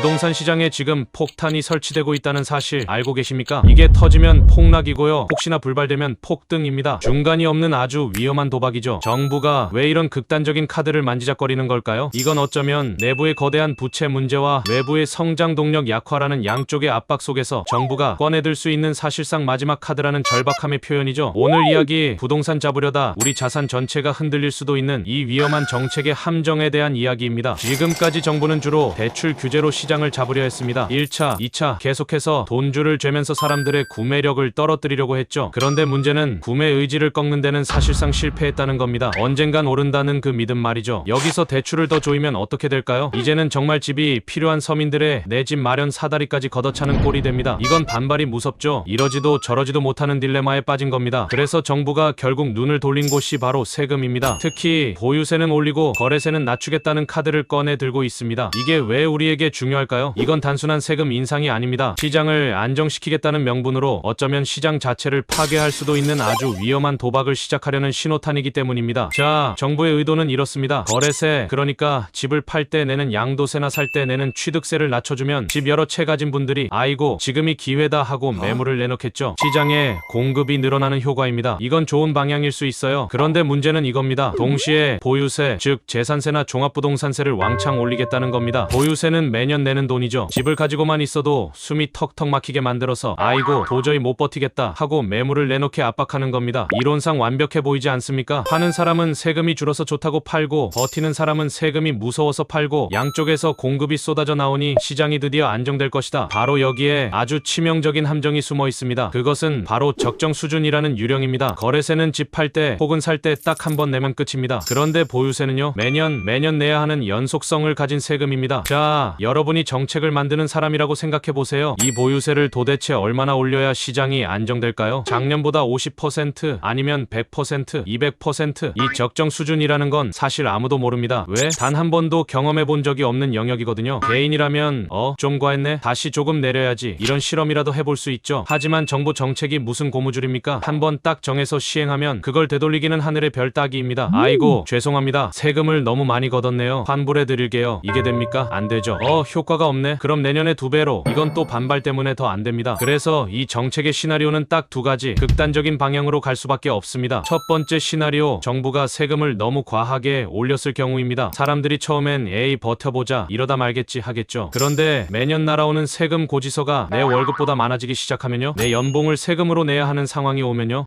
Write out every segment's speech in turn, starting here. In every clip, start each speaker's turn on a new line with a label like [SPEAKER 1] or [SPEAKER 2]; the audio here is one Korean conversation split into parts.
[SPEAKER 1] 부동산 시장에 지금 폭탄이 설치되고 있다는 사실 알고 계십니까? 이게 터지면 폭락이고요. 혹시나 불발되면 폭등입니다. 중간이 없는 아주 위험한 도박이죠. 정부가 왜 이런 극단적인 카드를 만지작거리는 걸까요? 이건 어쩌면 내부의 거대한 부채 문제와 외부의 성장 동력 약화라는 양쪽의 압박 속에서 정부가 꺼내들 수 있는 사실상 마지막 카드라는 절박함의 표현이죠. 오늘 이야기 부동산 잡으려다 우리 자산 전체가 흔들릴 수도 있는 이 위험한 정책의 함정에 대한 이야기입니다. 지금까지 정부는 주로 대출 규제로 시장을 잡으려 했습니다. 1차, 2차 계속해서 돈줄을 죄면서 사람들의 구매력을 떨어뜨리려고 했죠. 그런데 문제는 구매 의지를 꺾는 데는 사실상 실패했다는 겁니다. 언젠간 오른다는 그 믿음 말이죠. 여기서 대출을 더 조이면 어떻게 될까요? 이제는 정말 집이 필요한 서민들의 내 집 마련 사다리까지 걷어차는 꼴이 됩니다. 이건 반발이 무섭죠. 이러지도 저러지도 못하는 딜레마에 빠진 겁니다. 그래서 정부가 결국 눈을 돌린 곳이 바로 세금입니다. 특히 보유세는 올리고 거래세는 낮추겠다는 카드를 꺼내 들고 있습니다. 이게 왜 우리에게 중요할까요? 이건 단순한 세금 인상이 아닙니다. 시장을 안정시키겠다는 명분으로 어쩌면 시장 자체를 파괴할 수도 있는 아주 위험한 도박을 시작하려는 신호탄이기 때문입니다. 자, 정부의 의도는 이렇습니다. 거래세, 그러니까 집을 팔 때 내는 양도세나 살 때 내는 취득세를 낮춰주면 집 여러 채 가진 분들이 아이고 지금이 기회다 하고 매물을 내놓겠죠. 시장에 공급이 늘어나는 효과입니다. 이건 좋은 방향일 수 있어요. 그런데 문제는 이겁니다. 동시에 보유세, 즉 재산세나 종합부동산세를 왕창 올리겠다는 겁니다. 보유세는 매년 내는 돈이죠. 집을 가지고만 있어도 숨이 턱턱 막히게 만들어서 아이고 도저히 못 버티겠다 하고 매물을 내놓게 압박하는 겁니다. 이론상 완벽해 보이지 않습니까? 파는 사람은 세금이 줄어서 좋다고 팔고 버티는 사람은 세금이 무서워서 팔고 양쪽에서 공급이 쏟아져 나오니 시장이 드디어 안정될 것이다. 바로 여기에 아주 치명적인 함정이 숨어 있습니다. 그것은 바로 적정 수준이라는 유령입니다. 거래세는 집 팔 때 혹은 살 때 딱 한 번 내면 끝입니다. 그런데 보유세는요? 매년 내야 하는 연속성을 가진 세금입니다. 자, 여러분이 정책을 만드는 사람이라고 생각해보세요. 이 보유세를 도대체 얼마나 올려야 시장이 안정될까요? 작년보다 50% 아니면 100%, 200%? 이 적정 수준이라는 건 사실 아무도 모릅니다. 왜? 단 한 번도 경험해본 적이 없는 영역이거든요. 개인이라면 좀 과했네? 다시 조금 내려야지. 이런 실험이라도 해볼 수 있죠. 하지만 정부 정책이 무슨 고무줄입니까? 한 번 딱 정해서 시행하면 그걸 되돌리기는 하늘의 별 따기입니다. 아이고 죄송합니다. 세금을 너무 많이 걷었네요. 환불해드릴게요. 이게 됩니까? 안 되죠. 효과가 없네. 그럼 내년에 2배로. 이건 또 반발 때문에 더 안 됩니다. 그래서 이 정책의 시나리오는 딱 두 가지 극단적인 방향으로 갈 수밖에 없습니다. 첫 번째 시나리오, 정부가 세금을 너무 과하게 올렸을 경우입니다. 사람들이 처음엔 에이 버텨보자 이러다 말겠지 하겠죠. 그런데 매년 날아오는 세금 고지서가 내 월급보다 많아지기 시작하면요, 내 연봉을 세금으로 내야 하는 상황이 오면요,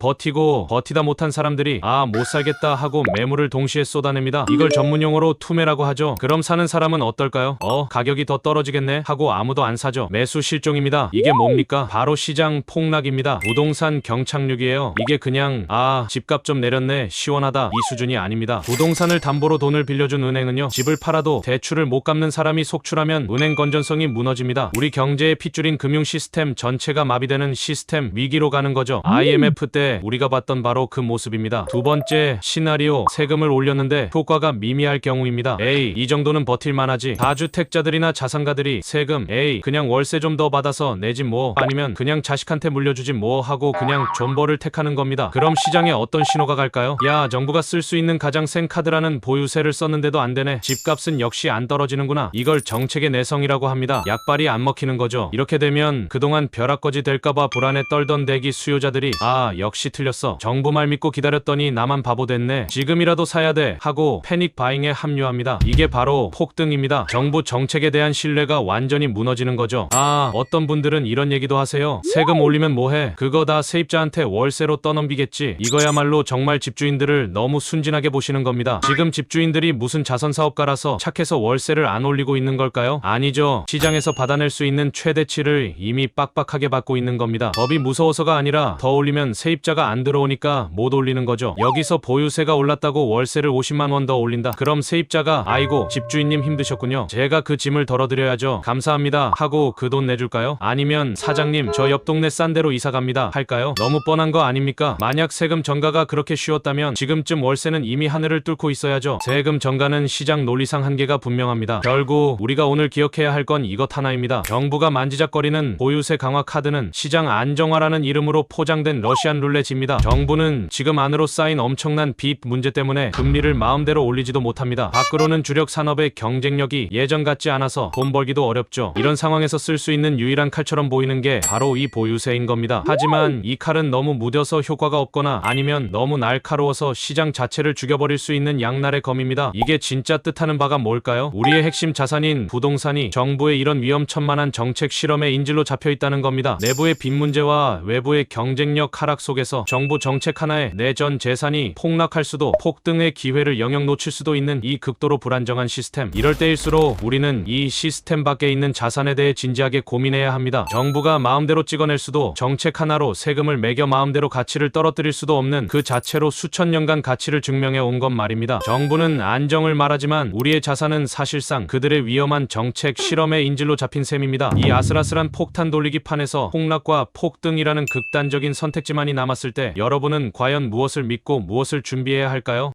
[SPEAKER 1] 버티다 못한 사람들이 못 살겠다 하고 매물을 동시에 쏟아냅니다. 이걸 전문용어로 투매라고 하죠. 그럼 사는 사람은 어떨까요? 가격이 더 떨어지겠네 하고 아무도 안 사죠. 매수 실종입니다. 이게 뭡니까? 바로 시장 폭락입니다. 부동산 경착륙이에요. 이게 그냥 집값 좀 내렸네 시원하다 이 수준이 아닙니다. 부동산을 담보로 돈을 빌려준 은행은요, 집을 팔아도 대출을 못 갚는 사람이 속출하면 은행 건전성이 무너집니다. 우리 경제의 핏줄인 금융 시스템 전체가 마비되는 시스템 위기로 가는 거죠. IMF 때 우리가 봤던 바로 그 모습입니다. 두 번째 시나리오, 세금을 올렸는데 효과가 미미할 경우입니다. 에이 이 정도는 버틸만하지. 다주택자들이나 자산가들이 세금 에이 그냥 월세 좀 더 받아서 내지 뭐, 아니면 그냥 자식한테 물려주지 뭐 하고 그냥 존버를 택하는 겁니다. 그럼 시장에 어떤 신호가 갈까요? 야, 정부가 쓸 수 있는 가장 센 카드라는 보유세를 썼는데도 안 되네. 집값은 역시 안 떨어지는구나. 이걸 정책의 내성이라고 합니다. 약발이 안 먹히는 거죠. 이렇게 되면 그동안 벼락거지 될까봐 불안에 떨던 대기 수요자들이 역시 틀렸어. 정부 말 믿고 기다렸더니 나만 바보 됐네. 지금이라도 사야 돼 하고 패닉 바잉에 합류합니다. 이게 바로 폭등입니다. 정부 정책에 대한 신뢰가 완전히 무너지는 거죠. 어떤 분들은 이런 얘기도 하세요. 세금 올리면 뭐해? 그거 다 세입자한테 월세로 떠넘기겠지. 이거야말로 정말 집주인들을 너무 순진하게 보시는 겁니다. 지금 집주인들이 무슨 자선사업가라서 착해서 월세를 안 올리고 있는 걸까요? 아니죠. 시장에서 받아낼 수 있는 최대치를 이미 빡빡하게 받고 있는 겁니다. 법이 무서워서가 아니라 더 올리면 세입자가 안 들어오니까 못 올리는 거죠. 여기서 보유세가 올랐다고 월세를 50만 원 더 올린다. 그럼 세입자가 아이고 집주인님 힘드셨군요. 제가 그 짐을 덜어드려야죠. 감사합니다 하고 그 돈 내줄까요? 아니면 사장님 저 옆 동네 싼 데로 이사갑니다 할까요? 너무 뻔한 거 아닙니까? 만약 세금 전가가 그렇게 쉬웠다면 지금쯤 월세는 이미 하늘을 뚫고 있어야죠. 세금 전가는 시장 논리상 한계가 분명합니다. 결국 우리가 오늘 기억해야 할 건 이것 하나입니다. 정부가 만지작거리는 보유세 강화 카드는 시장 안정화라는 이름으로 포장된 러시안 룰렛입니다. 정부는 지금 안으로 쌓인 엄청난 빚 문제 때문에 금리를 마음대로 올리지도 못합니다. 밖으로는 주력 산업의 경쟁력이 예전 같지 않아서 돈 벌기도 어렵죠. 이런 상황에서 쓸 수 있는 유일한 칼처럼 보이는 게 바로 이 보유세인 겁니다. 하지만 이 칼은 너무 무뎌서 효과가 없거나 아니면 너무 날카로워서 시장 자체를 죽여버릴 수 있는 양날의 검입니다. 이게 진짜 뜻하는 바가 뭘까요? 우리의 핵심 자산인 부동산이 정부의 이런 위험천만한 정책 실험의 인질로 잡혀 있다는 겁니다. 내부의 빚 문제와 외부의 경쟁력 하락 속에서 정부 정책 하나에 내 전 재산이 폭락할 수도, 폭등의 기회를 영영 놓칠 수도 있는 이 극도로 불안정한 시스템. 이럴 때일수록 우리는 이 시스템 밖에 있는 자산에 대해 진지하게 고민해야 합니다. 정부가 마음대로 찍어낼 수도, 정책 하나로 세금을 매겨 마음대로 가치를 떨어뜨릴 수도 없는 그 자체로 수천 년간 가치를 증명해 온 것 말입니다. 정부는 안정을 말하지만 우리의 자산은 사실상 그들의 위험한 정책 실험의 인질로 잡힌 셈입니다. 이 아슬아슬한 폭탄 돌리기 판에서 폭락과 폭등이라는 극단적인 선택지만이 남았을 때 여러분은 과연 무엇을 믿고 무엇을 준비해야 할까요?